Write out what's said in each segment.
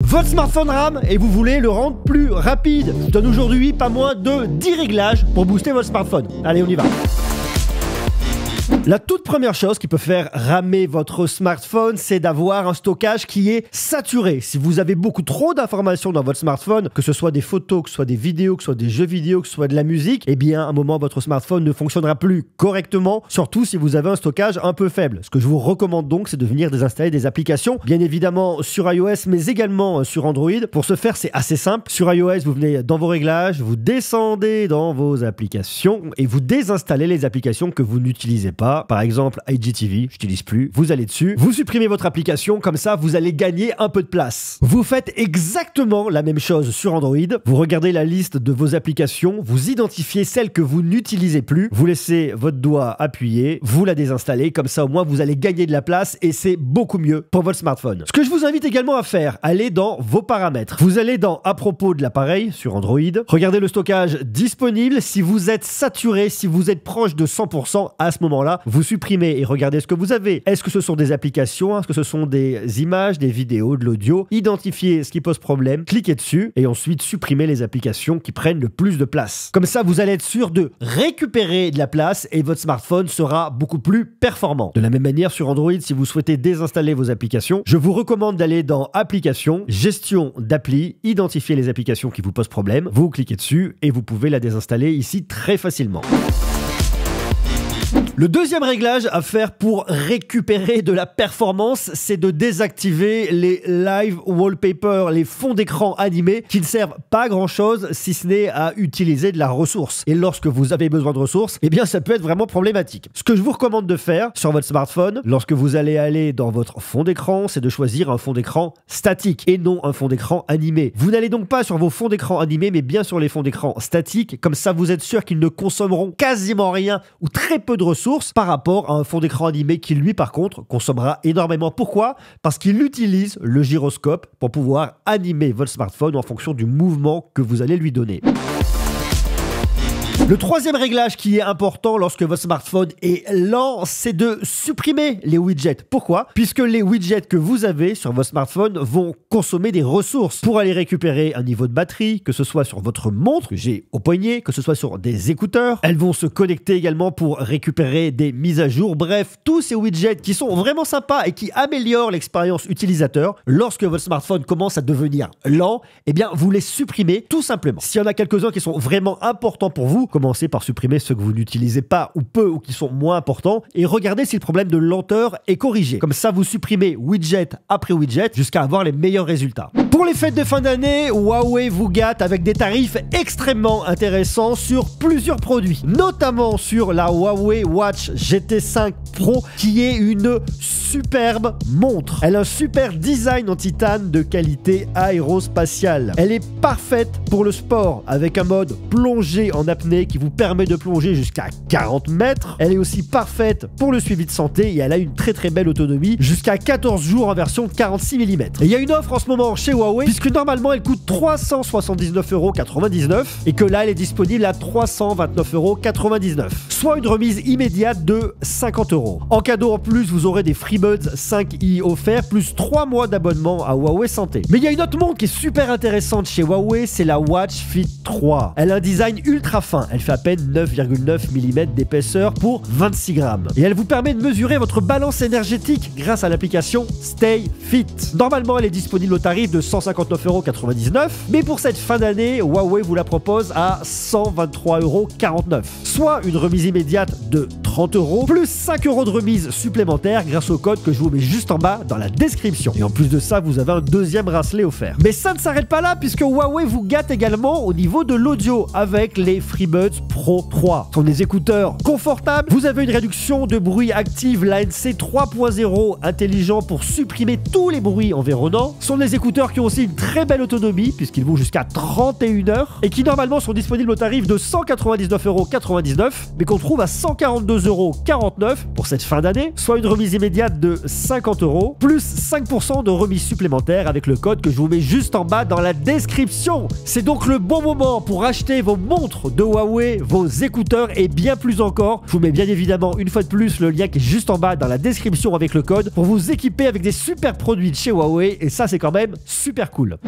Votre smartphone rame et vous voulez le rendre plus rapide. Je vous donne aujourd'hui pas moins de 10 réglages pour booster votre smartphone. Allez, on y va. La toute première chose qui peut faire ramer votre smartphone, c'est d'avoir un stockage qui est saturé. Si vous avez beaucoup trop d'informations dans votre smartphone, que ce soit des photos, que ce soit des vidéos, que ce soit des jeux vidéo, que ce soit de la musique, eh bien, à un moment, votre smartphone ne fonctionnera plus correctement, surtout si vous avez un stockage un peu faible. Ce que je vous recommande donc, c'est de venir désinstaller des applications, bien évidemment sur iOS, mais également sur Android. Pour ce faire, c'est assez simple. Sur iOS, vous venez dans vos réglages, vous descendez dans vos applications et vous désinstallez les applications que vous n'utilisez pas. Par exemple, IGTV, je n'utilise plus. Vous allez dessus, vous supprimez votre application, comme ça, vous allez gagner un peu de place. Vous faites exactement la même chose sur Android. Vous regardez la liste de vos applications, vous identifiez celles que vous n'utilisez plus, vous laissez votre doigt appuyé, vous la désinstallez, comme ça, au moins, vous allez gagner de la place et c'est beaucoup mieux pour votre smartphone. Ce que je vous invite également à faire, allez dans vos paramètres. Vous allez dans à propos de l'appareil sur Android, regardez le stockage disponible. Si vous êtes saturé, si vous êtes proche de 100%, à ce moment-là, vous supprimez et regardez ce que vous avez. Est-ce que ce sont des applications? Est-ce que ce sont des images, des vidéos, de l'audio? Identifiez ce qui pose problème, cliquez dessus et ensuite supprimez les applications qui prennent le plus de place. Comme ça, vous allez être sûr de récupérer de la place et votre smartphone sera beaucoup plus performant. De la même manière, sur Android, si vous souhaitez désinstaller vos applications, je vous recommande d'aller dans Applications, Gestion d'appli, identifier les applications qui vous posent problème, vous cliquez dessus et vous pouvez la désinstaller ici très facilement. Le deuxième réglage à faire pour récupérer de la performance, c'est de désactiver les live wallpapers, les fonds d'écran animés qui ne servent pas à grand chose si ce n'est à utiliser de la ressource. Et lorsque vous avez besoin de ressources, eh bien ça peut être vraiment problématique. Ce que je vous recommande de faire sur votre smartphone, lorsque vous allez aller dans votre fond d'écran, c'est de choisir un fond d'écran statique et non un fond d'écran animé. Vous n'allez donc pas sur vos fonds d'écran animés, mais bien sur les fonds d'écran statiques. Comme ça, vous êtes sûr qu'ils ne consommeront quasiment rien ou très peu de ressources par rapport à un fond d'écran animé qui, lui, par contre, consommera énormément. Pourquoi? Parce qu'il utilise le gyroscope pour pouvoir animer votre smartphone en fonction du mouvement que vous allez lui donner. Le troisième réglage qui est important lorsque votre smartphone est lent, c'est de supprimer les widgets. Pourquoi? Puisque les widgets que vous avez sur votre smartphone vont consommer des ressources pour aller récupérer un niveau de batterie, que ce soit sur votre montre que j'ai au poignet, que ce soit sur des écouteurs. Elles vont se connecter également pour récupérer des mises à jour. Bref, tous ces widgets qui sont vraiment sympas et qui améliorent l'expérience utilisateur. Lorsque votre smartphone commence à devenir lent, eh bien, vous les supprimez tout simplement. S'il y en a quelques-uns qui sont vraiment importants pour vous, commencez par supprimer ceux que vous n'utilisez pas ou peu ou qui sont moins importants et regardez si le problème de lenteur est corrigé. Comme ça, vous supprimez widget après widget jusqu'à avoir les meilleurs résultats. Pour les fêtes de fin d'année, Huawei vous gâte avec des tarifs extrêmement intéressants sur plusieurs produits, notamment sur la Huawei Watch GT5 Pro qui est une superbe montre. Elle a un super design en titane de qualité aérospatiale. Elle est parfaite pour le sport avec un mode plongée en apnée qui vous permet de plonger jusqu'à 40 mètres. Elle est aussi parfaite pour le suivi de santé et elle a une très belle autonomie jusqu'à 14 jours en version 46 mm. Et il y a une offre en ce moment chez Huawei puisque normalement elle coûte 379,99 € et que là elle est disponible à 329,99 €, soit une remise immédiate de 50 €. En cadeau en plus, vous aurez des FreeBuds 5i offerts plus 3 mois d'abonnement à Huawei Santé. Mais il y a une autre montre qui est super intéressante chez Huawei, c'est la Watch Fit 3. Elle a un design ultra fin. Elle fait à peine 9,9 mm d'épaisseur pour 26 grammes. Et elle vous permet de mesurer votre balance énergétique grâce à l'application Stay Fit. Normalement, elle est disponible au tarif de 159,99 €, mais pour cette fin d'année, Huawei vous la propose à 123,49 €, soit une remise immédiate de 30 € plus 5 € de remise supplémentaire grâce au code que je vous mets juste en bas dans la description. Et en plus de ça, vous avez un deuxième bracelet offert. Mais ça ne s'arrête pas là puisque Huawei vous gâte également au niveau de l'audio avec les FreeBuds Pro 3. Ce sont des écouteurs confortables. Vous avez une réduction de bruit active, l'ANC 3.0 intelligent pour supprimer tous les bruits environnants. Ce sont des écouteurs qui ont aussi une très belle autonomie puisqu'ils vont jusqu'à 31 heures et qui normalement sont disponibles au tarif de 199,99 €, mais qu'on trouve à 142,49 € pour cette fin d'année, soit une remise immédiate de 50 € plus 5% de remise supplémentaire avec le code que je vous mets juste en bas dans la description. C'est donc le bon moment pour acheter vos montres de Huawei Huawei, vos écouteurs et bien plus encore. Je vous mets bien évidemment une fois de plus le lien qui est juste en bas dans la description avec le code pour vous équiper avec des super produits de chez Huawei et ça c'est quand même super cool.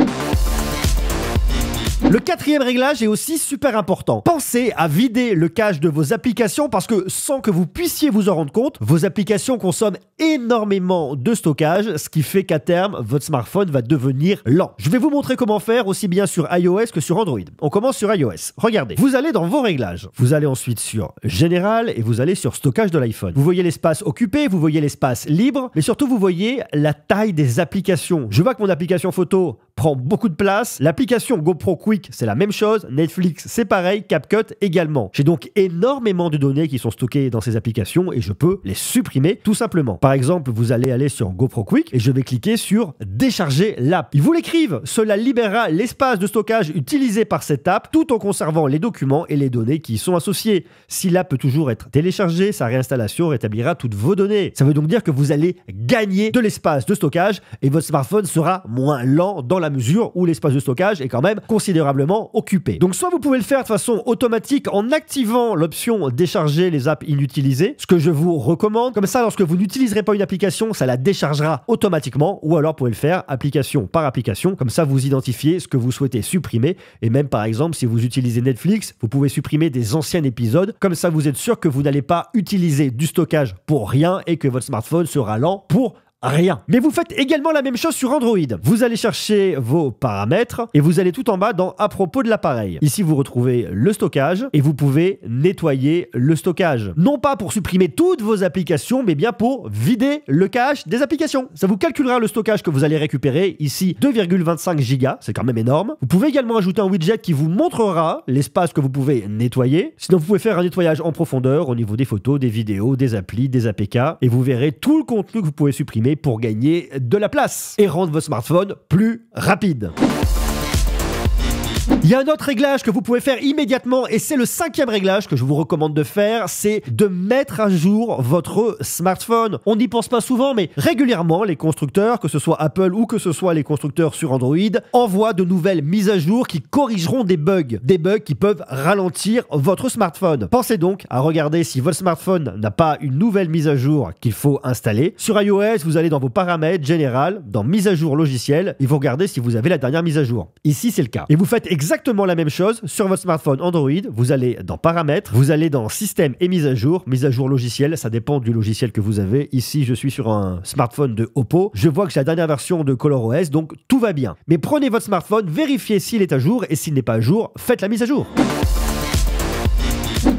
Le quatrième réglage est aussi super important. Pensez à vider le cache de vos applications parce que sans que vous puissiez vous en rendre compte, vos applications consomment énormément de stockage, ce qui fait qu'à terme, votre smartphone va devenir lent. Je vais vous montrer comment faire aussi bien sur iOS que sur Android. On commence sur iOS. Regardez, vous allez dans vos réglages. Vous allez ensuite sur Général et vous allez sur Stockage de l'iPhone. Vous voyez l'espace occupé, vous voyez l'espace libre, mais surtout vous voyez la taille des applications. Je vois que mon application photo prend beaucoup de place. L'application GoPro Quick, c'est la même chose. Netflix, c'est pareil. CapCut également. J'ai donc énormément de données qui sont stockées dans ces applications et je peux les supprimer tout simplement. Par exemple, vous allez aller sur GoPro Quick et je vais cliquer sur décharger l'app. Ils vous l'écrivent. Cela libérera l'espace de stockage utilisé par cette app tout en conservant les documents et les données qui y sont associées. Si l'app peut toujours être téléchargée, sa réinstallation rétablira toutes vos données. Ça veut donc dire que vous allez gagner de l'espace de stockage et votre smartphone sera moins lent dans la mesure où l'espace de stockage est quand même considérablement occupé. Donc soit vous pouvez le faire de façon automatique en activant l'option décharger les apps inutilisées, ce que je vous recommande. Comme ça, lorsque vous n'utiliserez pas une application, ça la déchargera automatiquement, ou alors vous pouvez le faire application par application. Comme ça, vous identifiez ce que vous souhaitez supprimer. Et même par exemple, si vous utilisez Netflix, vous pouvez supprimer des anciens épisodes. Comme ça, vous êtes sûr que vous n'allez pas utiliser du stockage pour rien et que votre smartphone sera lent pour rien. Mais vous faites également la même chose sur Android. Vous allez chercher vos paramètres et vous allez tout en bas dans à propos de l'appareil. Ici, vous retrouvez le stockage et vous pouvez nettoyer le stockage. Non pas pour supprimer toutes vos applications, mais bien pour vider le cache des applications. Ça vous calculera le stockage que vous allez récupérer. Ici, 2,25 Go, c'est quand même énorme. Vous pouvez également ajouter un widget qui vous montrera l'espace que vous pouvez nettoyer. Sinon, vous pouvez faire un nettoyage en profondeur au niveau des photos, des vidéos, des applis, des APK et vous verrez tout le contenu que vous pouvez supprimer pour gagner de la place et rendre votre smartphone plus rapide. Il y a un autre réglage que vous pouvez faire immédiatement et c'est le cinquième réglage que je vous recommande de faire, c'est de mettre à jour votre smartphone. On n'y pense pas souvent, mais régulièrement, les constructeurs, que ce soit Apple ou que ce soit les constructeurs sur Android, envoient de nouvelles mises à jour qui corrigeront des bugs qui peuvent ralentir votre smartphone. Pensez donc à regarder si votre smartphone n'a pas une nouvelle mise à jour qu'il faut installer. Sur iOS, vous allez dans vos paramètres général, dans mise à jour logiciel et vous regardez si vous avez la dernière mise à jour. Ici, c'est le cas. Et vous faites exactement la même chose sur votre smartphone Android. Vous allez dans paramètres, vous allez dans système et mise à jour logiciel, ça dépend du logiciel que vous avez. Ici, je suis sur un smartphone de Oppo. Je vois que j'ai la dernière version de ColorOS, donc tout va bien. Mais prenez votre smartphone, vérifiez s'il est à jour et s'il n'est pas à jour, faites la mise à jour.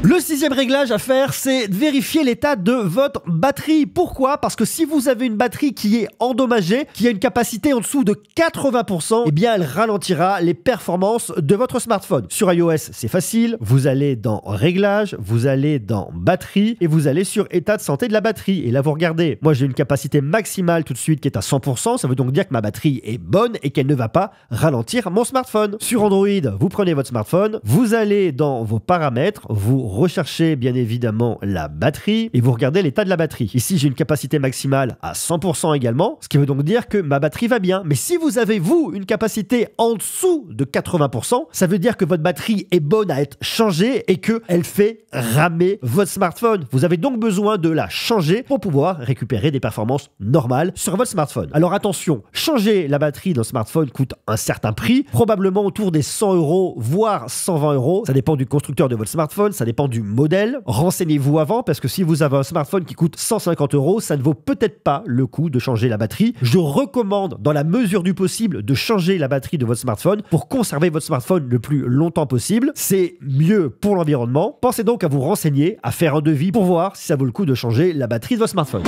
Le sixième réglage à faire, c'est de vérifier l'état de votre batterie. Pourquoi? Parce que si vous avez une batterie qui est endommagée, qui a une capacité en dessous de 80%, eh bien elle ralentira les performances de votre smartphone. Sur iOS, c'est facile. Vous allez dans Réglages, vous allez dans Batterie et vous allez sur État de santé de la batterie. Et là, vous regardez. Moi, j'ai une capacité maximale tout de suite qui est à 100%. Ça veut donc dire que ma batterie est bonne et qu'elle ne va pas ralentir mon smartphone. Sur Android, vous prenez votre smartphone, vous allez dans vos paramètres, vous recherchez bien évidemment la batterie et vous regardez l'état de la batterie. Ici, j'ai une capacité maximale à 100% également, ce qui veut donc dire que ma batterie va bien. Mais si vous avez, vous, une capacité en dessous de 80%, ça veut dire que votre batterie est bonne à être changée et qu'elle fait ramer votre smartphone. Vous avez donc besoin de la changer pour pouvoir récupérer des performances normales sur votre smartphone. Alors attention, changer la batterie d'un smartphone coûte un certain prix, probablement autour des 100 €, voire 120 €. Ça dépend du constructeur de votre smartphone, ça dépend du modèle. Renseignez-vous avant parce que si vous avez un smartphone qui coûte 150 €, ça ne vaut peut-être pas le coup de changer la batterie. Je recommande dans la mesure du possible de changer la batterie de votre smartphone pour conserver votre smartphone le plus longtemps possible. C'est mieux pour l'environnement. Pensez donc à vous renseigner, à faire un devis pour voir si ça vaut le coup de changer la batterie de votre smartphone.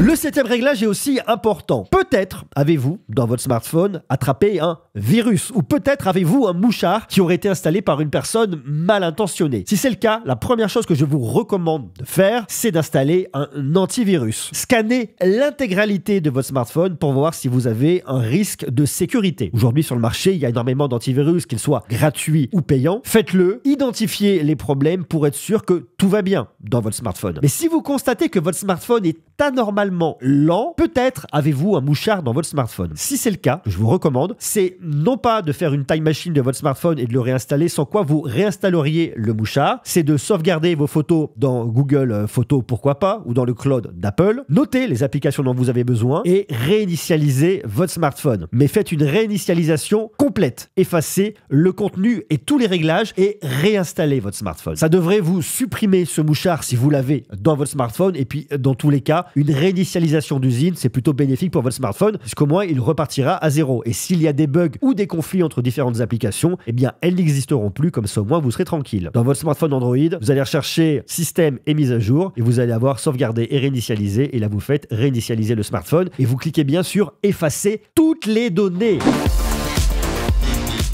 Le septième réglage est aussi important. Peut-être avez-vous, dans votre smartphone, attrapé un virus ou peut-être avez-vous un mouchard qui aurait été installé par une personne mal intentionnée. Si c'est le cas, la première chose que je vous recommande de faire, c'est d'installer un antivirus. Scannez l'intégralité de votre smartphone pour voir si vous avez un risque de sécurité. Aujourd'hui, sur le marché, il y a énormément d'antivirus, qu'ils soient gratuits ou payants. Faites-le, identifiez les problèmes pour être sûr que tout va bien dans votre smartphone. Mais si vous constatez que votre smartphone est anormalement lent, peut-être avez-vous un mouchard dans votre smartphone. Si c'est le cas, je vous recommande, c'est non pas de faire une time machine de votre smartphone et de le réinstaller, sans quoi vous réinstalleriez le mouchard. C'est de sauvegarder vos photos dans Google Photos, pourquoi pas, ou dans le cloud d'Apple. Notez les applications dont vous avez besoin et réinitialisez votre smartphone. Mais faites une réinitialisation complète. Effacez le contenu et tous les réglages et réinstallez votre smartphone. Ça devrait vous supprimer ce mouchard si vous l'avez dans votre smartphone. Et puis, dans tous les cas, une réinitialisation d'usine, c'est plutôt bénéfique pour votre smartphone puisqu'au moins, il repartira à zéro. Et s'il y a des bugs ou des conflits entre différentes applications, eh bien, elles n'existeront plus. Comme ça, au moins, vous serez tranquille. Dans votre smartphone Android, vous allez rechercher système et mise à jour et vous allez avoir sauvegardé et réinitialisé. Et là, vous faites réinitialiser le smartphone et vous cliquez bien sur effacer toutes les données.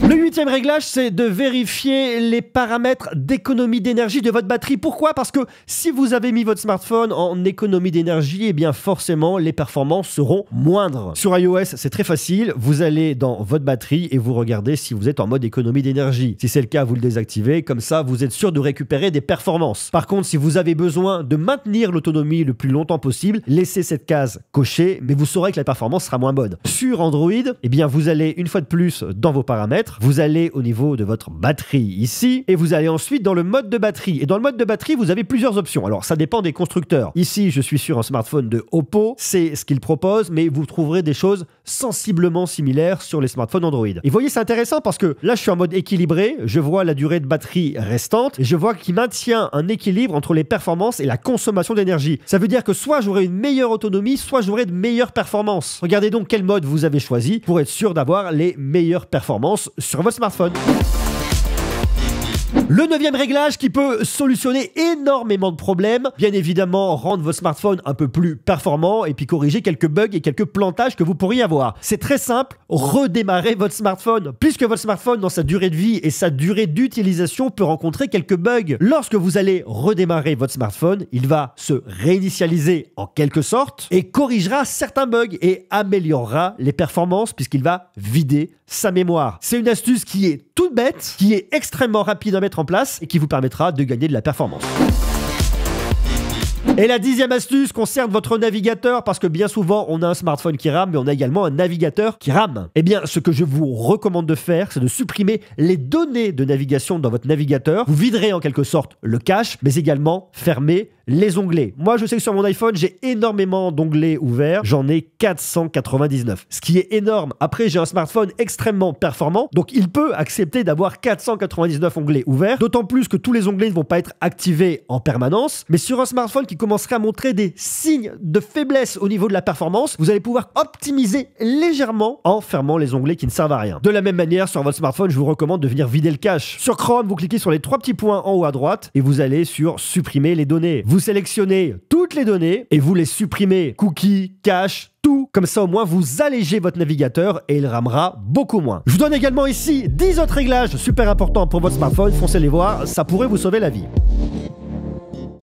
Le 8e réglage, c'est de vérifier les paramètres d'économie d'énergie de votre batterie. Pourquoi? Parce que si vous avez mis votre smartphone en économie d'énergie, eh bien forcément, les performances seront moindres. Sur iOS, c'est très facile. Vous allez dans votre batterie et vous regardez si vous êtes en mode économie d'énergie. Si c'est le cas, vous le désactivez. Comme ça, vous êtes sûr de récupérer des performances. Par contre, si vous avez besoin de maintenir l'autonomie le plus longtemps possible, laissez cette case cochée, mais vous saurez que la performance sera moins bonne. Sur Android, eh bien vous allez une fois de plus dans vos paramètres. Vous allez au niveau de votre batterie ici et vous allez ensuite dans le mode de batterie. Et dans le mode de batterie, vous avez plusieurs options. Alors, ça dépend des constructeurs. Ici, je suis sur un smartphone de Oppo. C'est ce qu'ils proposent, mais vous trouverez des choses sensiblement similaires sur les smartphones Android. Et vous voyez, c'est intéressant parce que là, je suis en mode équilibré. Je vois la durée de batterie restante et je vois qu'il maintient un équilibre entre les performances et la consommation d'énergie. Ça veut dire que soit j'aurai une meilleure autonomie, soit j'aurai de meilleures performances. Regardez donc quel mode vous avez choisi pour être sûr d'avoir les meilleures performances sur votre smartphone. Le 9e réglage qui peut solutionner énormément de problèmes, bien évidemment rendre votre smartphone un peu plus performant et puis corriger quelques bugs et quelques plantages que vous pourriez avoir. C'est très simple, redémarrer votre smartphone. Puisque votre smartphone dans sa durée de vie et sa durée d'utilisation peut rencontrer quelques bugs. Lorsque vous allez redémarrer votre smartphone, il va se réinitialiser en quelque sorte et corrigera certains bugs et améliorera les performances puisqu'il va vider sa mémoire. C'est une astuce qui est toute bête, qui est extrêmement rapide à mettre en place et qui vous permettra de gagner de la performance. Et la 10e astuce concerne votre navigateur parce que bien souvent on a un smartphone qui rame mais on a également un navigateur qui rame. Eh bien ce que je vous recommande de faire c'est de supprimer les données de navigation dans votre navigateur. Vous viderez en quelque sorte le cache mais également fermer les onglets. Moi, je sais que sur mon iPhone, j'ai énormément d'onglets ouverts. J'en ai 499, ce qui est énorme. Après, j'ai un smartphone extrêmement performant, donc il peut accepter d'avoir 499 onglets ouverts, d'autant plus que tous les onglets ne vont pas être activés en permanence. Mais sur un smartphone qui commencerait à montrer des signes de faiblesse au niveau de la performance, vous allez pouvoir optimiser légèrement en fermant les onglets qui ne servent à rien. De la même manière, sur votre smartphone, je vous recommande de venir vider le cache. Sur Chrome, vous cliquez sur les 3 petits points en haut à droite et vous allez sur supprimer les données. Vous sélectionnez toutes les données et vous les supprimez. Cookies, cache, tout. Comme ça, au moins, vous allégez votre navigateur et il ramera beaucoup moins. Je vous donne également ici 10 autres réglages super importants pour votre smartphone. Foncez les voir, ça pourrait vous sauver la vie.